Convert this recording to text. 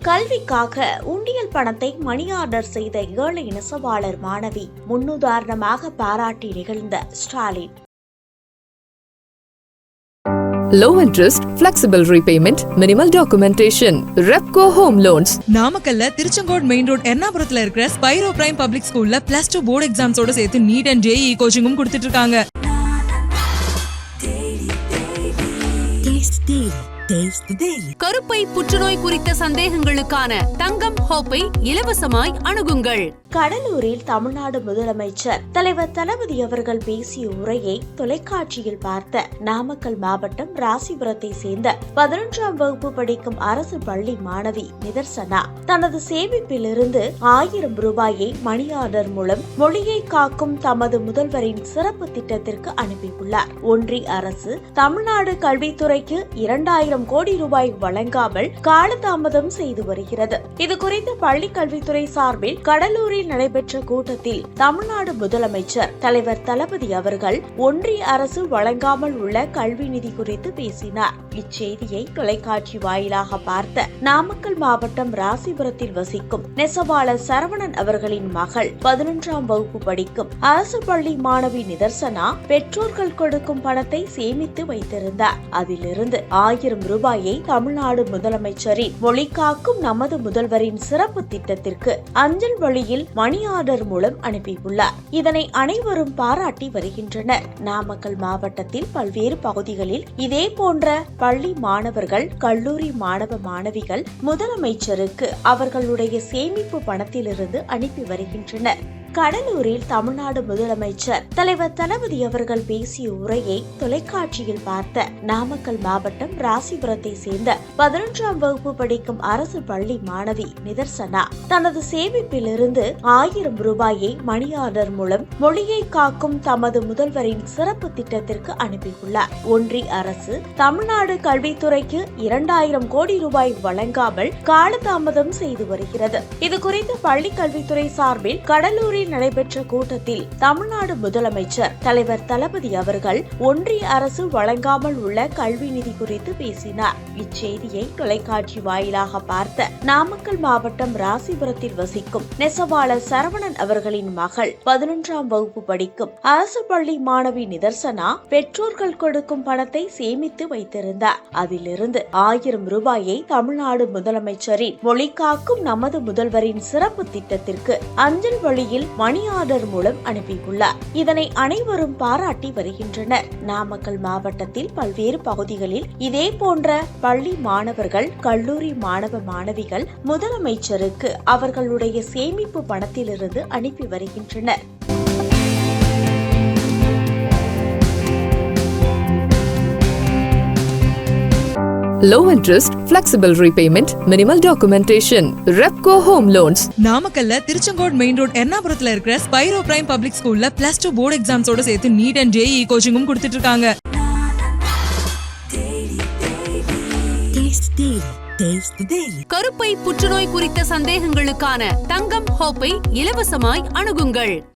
கல்விக்காக உண்டியல் பணத்தை மணி ஆர்டர் செய்த ஏழை நெசவாளர் மாணவி முன்னுதாரணமாக பாராட்டி நிகழ்ந்த Stalin. Low interest, flexible repayment, minimal documentation. Repco Home Loans. நாமக்கல்ல திருச்செங்கோடு மெயின் ரோட் எர்ணாபுரத்துல இருக்கிற ஸ்பைரோ பிரைம் பப்ளிக் ஸ்கூல்ல +2 போர்டு எக்ஸாம்ஸோட சேர்த்து நீட் அண்ட் JEE கோச்சிங்கும் கொடுத்துட்டு இருக்காங்க. கருப்பை புற்றுநோய் குறித்த சந்தேகங்களுக்கான தங்கம் ஹோப்பை இலவசமாய் அணுகுங்கள். கடலூரில் தமிழ்நாடு முதலமைச்சர் தலைவர் தளபதி அவர்கள் பேசிய உரையை தொலைக்காட்சியில் பார்த்த நாமக்கல் மாவட்டம் ராசிபுரத்தை சேர்ந்த 11ஆம் வகுப்பு படிக்கும் அரசு பள்ளி மாணவி நிதர்சனா தனது சேமிப்பிலிருந்து 1000 ரூபாயை மணி ஆர்டர் மூலம் மொழியை காக்கும் தமது முதல்வரின் சிறப்பு திட்டத்திற்கு அனுப்பியுள்ளார். ஒன்றிய அரசு தமிழ்நாடு கல்வித்துறைக்கு 2000 கோடி ரூபாய் வழங்காமல் காலதாமதம் செய்து வருகிறது. இதுகுறித்து பள்ளி கல்வித்துறை சார்பில் கடலூரில் நடைபெற்ற கூட்டத்தில் தமிழ்நாடு முதலமைச்சர் தலைவர் தளபதி அவர்கள் ஒன்றிய அரசு வழங்காமல் உள்ள கல்வி நிதி குறித்து பேசினார். இச்செய்தியை தொலைக்காட்சி வாயிலாக பார்த்த நாமக்கல் மாவட்டம் ராசிபுரத்தில் வசிக்கும் நெசவாளர் சரவணன் அவர்களின் மகள் 11ஆம் வகுப்பு படிக்கும் அரசு பள்ளி மாணவி நிதர்சனா பெற்றோர்கள் கொடுக்கும் பணத்தை சேமித்து வைத்திருந்தார். அதிலிருந்து 1000 ரூபாயை தமிழ்நாடு முதலமைச்சரின் மொழி காக்கும் நமது முதல்வரின் சிறப்பு திட்டத்திற்கு அஞ்சல் வழியில் மணி ஆர்டர் மூலம் அனுப்பியுள்ளார். இதனை அனைவரும் பாராட்டி வருகின்றனர். நாமக்கல் மாவட்டத்தில் பல்வேறு பகுதிகளில் இதே போன்ற பள்ளி மாணவர்கள், கல்லூரி மாணவ மாணவிகள் முதலமைச்சருக்கு அவர்களுடைய சேமிப்பு பணத்திலிருந்து அனுப்பி வருகின்றனர். கடலூரில் தமிழ்நாடு முதலமைச்சர் தலைவர் தளபதி அவர்கள் பேசிய உரையை தொலைக்காட்சியில் பார்த்த நாமக்கல் மாவட்டம் ராசிபுரத்தை சேர்ந்த 11ஆம் வகுப்பு படிக்கும் அரசு பள்ளி மாணவி நிதர்சனா தனது சேமிப்பிலிருந்து 1000 ரூபாயை மணி ஆர்டர் மூலம் மொழியை காக்கும் தமது முதல்வரின் சிறப்பு திட்டத்திற்கு அனுப்பியுள்ளார். ஒன்றிய அரசு தமிழ்நாடு கல்வித்துறைக்கு 2000 கோடி ரூபாய் வழங்காமல் காலதாமதம் செய்து வருகிறது. இதுகுறித்து பள்ளி கல்வித்துறை சார்பில் கடலூரில் நடைபெற்ற கூட்டத்தில் தமிழ்நாடு முதலமைச்சர் தலைவர் தளபதி அவர்கள் ஒன்றிய அரசு வழங்காமல் உள்ள கல்வி நிதி குறித்து பேசினார். இச்செய்தியை தொலைக்காட்சி வாயிலாக பார்த்த நாமக்கல் மாவட்டம் ராசிபுரத்தில் வசிக்கும் நெசவாளர் சரவணன் அவர்களின் மகள் 11ஆம் வகுப்பு படிக்கும் அரசு பள்ளி மாணவி நிதர்சனா பெற்றோர்கள் கொடுக்கும் பணத்தை சேமித்து வைத்திருந்தார். அதிலிருந்து 1000 ரூபாயை தமிழ்நாடு முதலமைச்சரின் மொழி காக்கும் நமது முதல்வரின் சிறப்பு திட்டத்திற்கு அஞ்சல் வழியில் மணி ஆர்டர் மூலம் அனுப்பியுள்ளார். இதனை அனைவரும் பாராட்டி வருகின்றனர். நாமக்கல் மாவட்டத்தில் பல்வேறு பகுதிகளில் இதே போன்ற பள்ளி மாணவர்கள், கல்லூரி மாணவ மாணவிகள் முதலமைச்சருக்கு அவர்களுடைய சேமிப்பு பணத்திலிருந்து அனுப்பி வருகின்றனர். Low interest, flexible repayment, minimal documentation. Repco Home Loans. நாமக்கல்ல திருச்செங்கோடு மெயின் ரோட் எர்ணாபுரத்துல இருக்கிற ஸ்பைரோ பிரைம் பப்ளிக் ஸ்கூல்ல +2 போர்டு எக்ஸாம்ஸோட சேர்த்து நீட் அண்ட் JEE கோச்சிங்கும் கொடுத்துட்டு இருக்காங்க. கருப்பை புற்றுநோய் குறித்த சந்தேகங்களுக்கான தங்கம் ஹோப்பை இலவசமாய் அணுகுங்கள்.